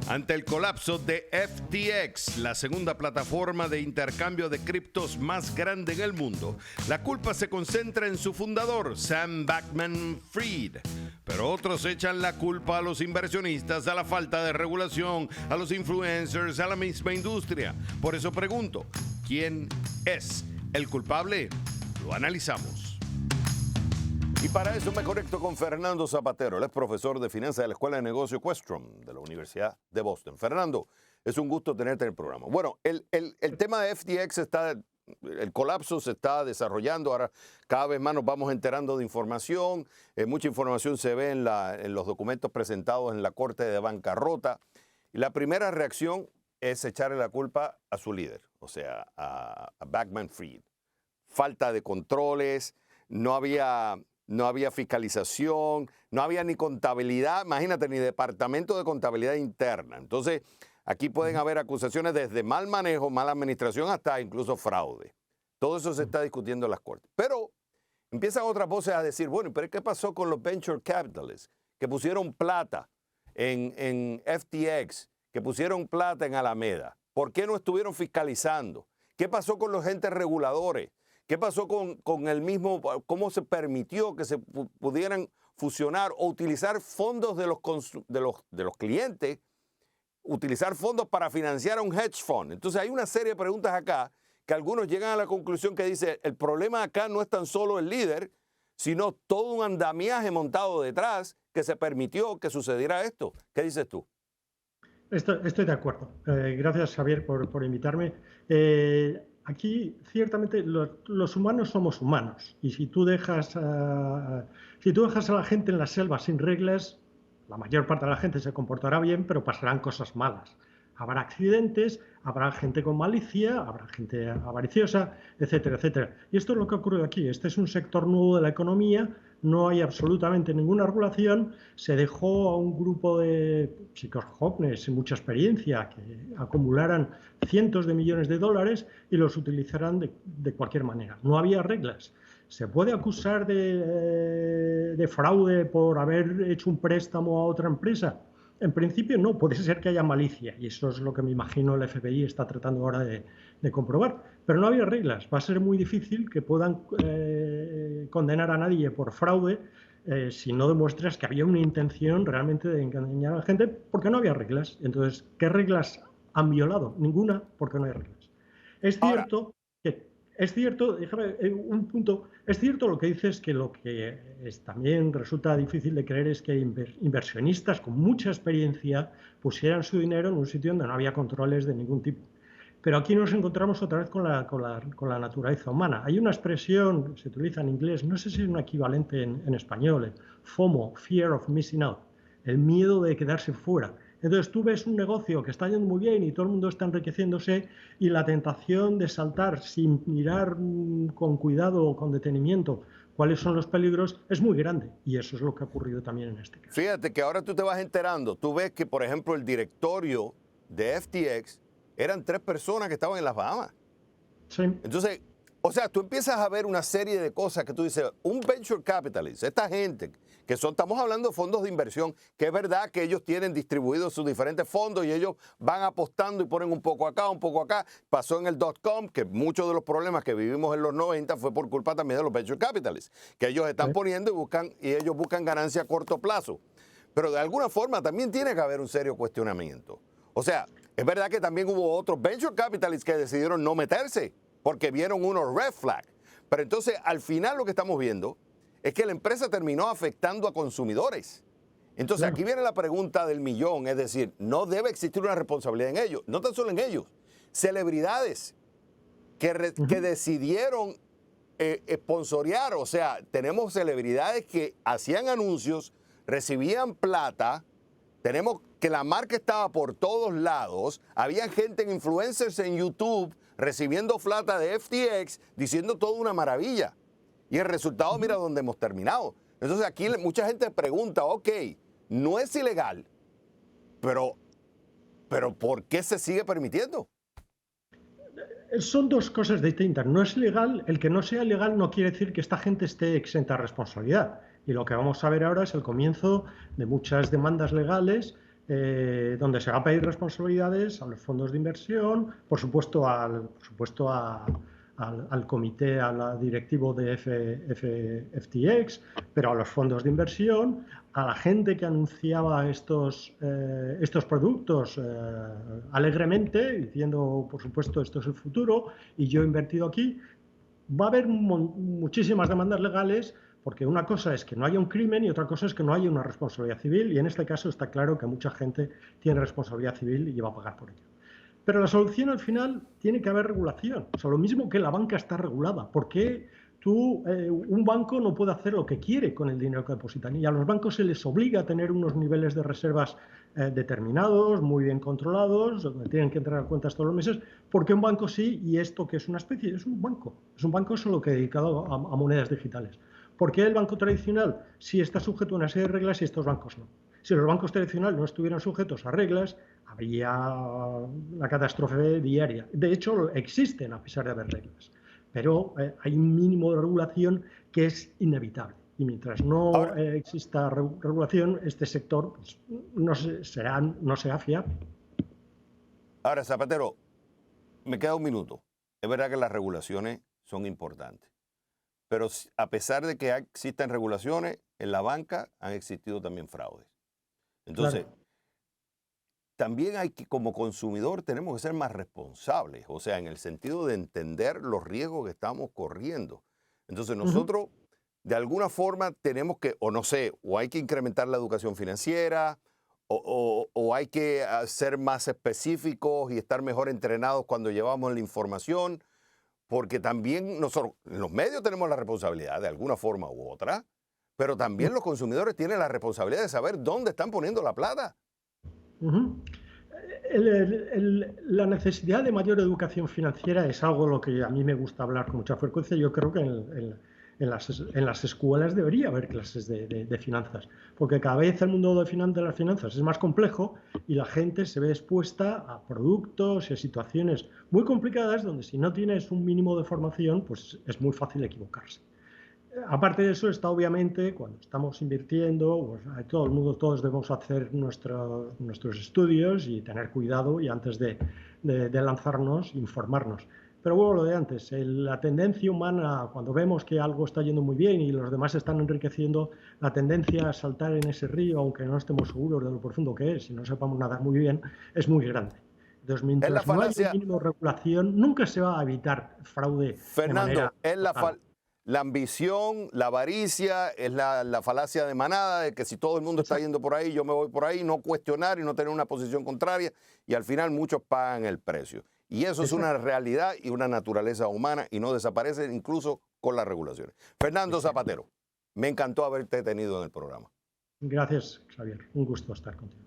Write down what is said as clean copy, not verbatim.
Ante el colapso de FTX, la segunda plataforma de intercambio de criptos más grande en el mundo, la culpa se concentra en su fundador, Sam Bankman-Fried. Pero otros echan la culpa a los inversionistas, a la falta de regulación, a los influencers, a la misma industria. Por eso pregunto, ¿quién es el culpable? Lo analizamos. Y para eso me conecto con Fernando Zapatero. Él es profesor de finanzas de la Escuela de Negocios Questrom de la Universidad de Boston. Fernando, es un gusto tenerte en el programa. Bueno, el tema de FTX el colapso se está desarrollando. Ahora cada vez más nos vamos enterando de información. Mucha información se ve en los documentos presentados en la Corte de Bancarrota. Y la primera reacción es echarle la culpa a su líder, o sea, a Bankman-Fried. Falta de controles, no había fiscalización, no había ni contabilidad, imagínate, ni departamento de contabilidad interna. Entonces, aquí pueden haber acusaciones desde mal manejo, mala administración, hasta incluso fraude. Todo eso se está discutiendo en las cortes. Pero empiezan otras voces a decir, bueno, pero ¿qué pasó con los venture capitalists que pusieron plata en FTX, que pusieron plata en Alameda? ¿Por qué no estuvieron fiscalizando? ¿Qué pasó con los entes reguladores? ¿Qué pasó con el mismo, cómo se permitió que se pudieran fusionar o utilizar fondos de los clientes, utilizar fondos para financiar a un hedge fund? Entonces hay una serie de preguntas acá que algunos llegan a la conclusión que dice, el problema acá no es tan solo el líder, sino todo un andamiaje montado detrás que se permitió que sucediera esto. ¿Qué dices tú? Estoy de acuerdo. Gracias, Javier, por invitarme. Aquí, ciertamente, los humanos somos humanos. Y si tú dejas a la gente en la selva sin reglas, la mayor parte de la gente se comportará bien, pero pasarán cosas malas. Habrá accidentes, habrá gente con malicia, habrá gente avariciosa, etcétera, etcétera. Y esto es lo que ha ocurrido aquí. Este es un sector nuevo de la economía, no hay absolutamente ninguna regulación. Se dejó a un grupo de chicos jóvenes sin mucha experiencia que acumularan cientos de millones de dólares y los utilizaran de cualquier manera. No había reglas. ¿Se puede acusar de fraude por haber hecho un préstamo a otra empresa? En principio no, puede ser que haya malicia, y eso es lo que me imagino el FBI está tratando ahora de comprobar. Pero no había reglas, va a ser muy difícil que puedan condenar a nadie por fraude si no demuestras que había una intención realmente de engañar a la gente, porque no había reglas. Entonces, ¿qué reglas han violado? Ninguna, porque no hay reglas. Es cierto que... Es cierto, déjame un punto, es cierto lo que dices, que lo que también resulta difícil de creer es que inversionistas con mucha experiencia pusieran su dinero en un sitio donde no había controles de ningún tipo. Pero aquí nos encontramos otra vez con la naturaleza humana. Hay una expresión que se utiliza en inglés, no sé si es un equivalente en español, FOMO, Fear of Missing Out, el miedo de quedarse fuera. Entonces tú ves un negocio que está yendo muy bien y todo el mundo está enriqueciéndose y la tentación de saltar sin mirar con cuidado o con detenimiento cuáles son los peligros es muy grande, y eso es lo que ha ocurrido también en este caso. Fíjate que ahora tú te vas enterando, tú ves que por ejemplo el directorio de FTX eran 3 personas que estaban en las Bahamas. Sí. Entonces, o sea, tú empiezas a ver una serie de cosas que tú dices, un venture capitalist, esta gente estamos hablando de fondos de inversión, que es verdad que ellos tienen distribuidos sus diferentes fondos y ellos van apostando y ponen un poco acá, un poco acá. Pasó en el .com, que muchos de los problemas que vivimos en los 90 fue por culpa también de los venture capitalists, que ellos están poniendo y ellos buscan ganancia a corto plazo. Pero de alguna forma también tiene que haber un serio cuestionamiento. O sea, es verdad que también hubo otros venture capitalists que decidieron no meterse porque vieron unos red flags. Pero entonces, al final lo que estamos viendo es que la empresa terminó afectando a consumidores. Entonces, aquí viene la pregunta del millón, es decir, no debe existir una responsabilidad en ellos, no tan solo en ellos, celebridades que decidieron sponsorear, o sea, tenemos celebridades que hacían anuncios, recibían plata, tenemos que la marca estaba por todos lados, había gente en influencers en YouTube recibiendo plata de FTX, diciendo toda una maravilla. Y el resultado, mira dónde hemos terminado. Entonces aquí mucha gente pregunta, ok, no es ilegal, pero ¿por qué se sigue permitiendo? Son dos cosas distintas. No es legal, el que no sea legal no quiere decir que esta gente esté exenta de responsabilidad. Y lo que vamos a ver ahora es el comienzo de muchas demandas legales donde se va a pedir responsabilidades a los fondos de inversión, por supuesto al comité, al directivo de FTX, pero a los fondos de inversión, a la gente que anunciaba estos productos alegremente, diciendo, por supuesto, esto es el futuro y yo he invertido aquí. Va a haber muchísimas demandas legales, porque una cosa es que no haya un crimen y otra cosa es que no haya una responsabilidad civil, y en este caso está claro que mucha gente tiene responsabilidad civil y va a pagar por ello. Pero la solución al final tiene que haber regulación. O sea, lo mismo que la banca está regulada. ¿Por qué un banco no puede hacer lo que quiere con el dinero que depositan? Y a los bancos se les obliga a tener unos niveles de reservas determinados, muy bien controlados, donde tienen que entregar cuentas todos los meses. Porque un banco sí, y esto que es una especie, es un banco solo que dedicado a monedas digitales. ¿Por qué el banco tradicional sí está sujeto a una serie de reglas y estos bancos no? Si los bancos tradicionales no estuvieran sujetos a reglas, habría una catástrofe diaria. De hecho, existen a pesar de haber reglas, pero hay un mínimo de regulación que es inevitable. Y mientras no exista regulación, este sector pues, no será fiable. Ahora, Zapatero, me queda un minuto. Es verdad que las regulaciones son importantes, pero a pesar de que existen regulaciones, en la banca han existido también fraudes. Entonces, claro, también hay que, como consumidor, tenemos que ser más responsables, o sea, en el sentido de entender los riesgos que estamos corriendo. Entonces, nosotros, de alguna forma, tenemos que, o no sé, o hay que incrementar la educación financiera, o hay que ser más específicos y estar mejor entrenados cuando llevamos la información, porque también nosotros, los medios tenemos la responsabilidad de alguna forma u otra, pero también los consumidores tienen la responsabilidad de saber dónde están poniendo la plata. La necesidad de mayor educación financiera es algo lo que a mí me gusta hablar con mucha frecuencia. Yo creo que en las escuelas debería haber clases de finanzas, porque cada vez el mundo de las finanzas es más complejo y la gente se ve expuesta a productos y a situaciones muy complicadas donde si no tienes un mínimo de formación, pues es muy fácil equivocarse. Aparte de eso está obviamente cuando estamos invirtiendo, pues, todos debemos hacer nuestros estudios y tener cuidado y antes de lanzarnos, informarnos. Pero bueno, lo de antes, la tendencia humana, cuando vemos que algo está yendo muy bien y los demás se están enriqueciendo, la tendencia a saltar en ese río, aunque no estemos seguros de lo profundo que es y no sepamos nadar muy bien, es muy grande. Entonces, mientras no haya un mínimo de regulación, nunca se va a evitar fraude. Fernando, es la ambición, la avaricia, es la falacia de manada, de que si todo el mundo está yendo por ahí, yo me voy por ahí, no cuestionar y no tener una posición contraria, y al final muchos pagan el precio. Y eso es una realidad y una naturaleza humana y no desaparece incluso con las regulaciones. Fernando Zapatero, me encantó haberte tenido en el programa. Gracias, Xavier. Un gusto estar contigo.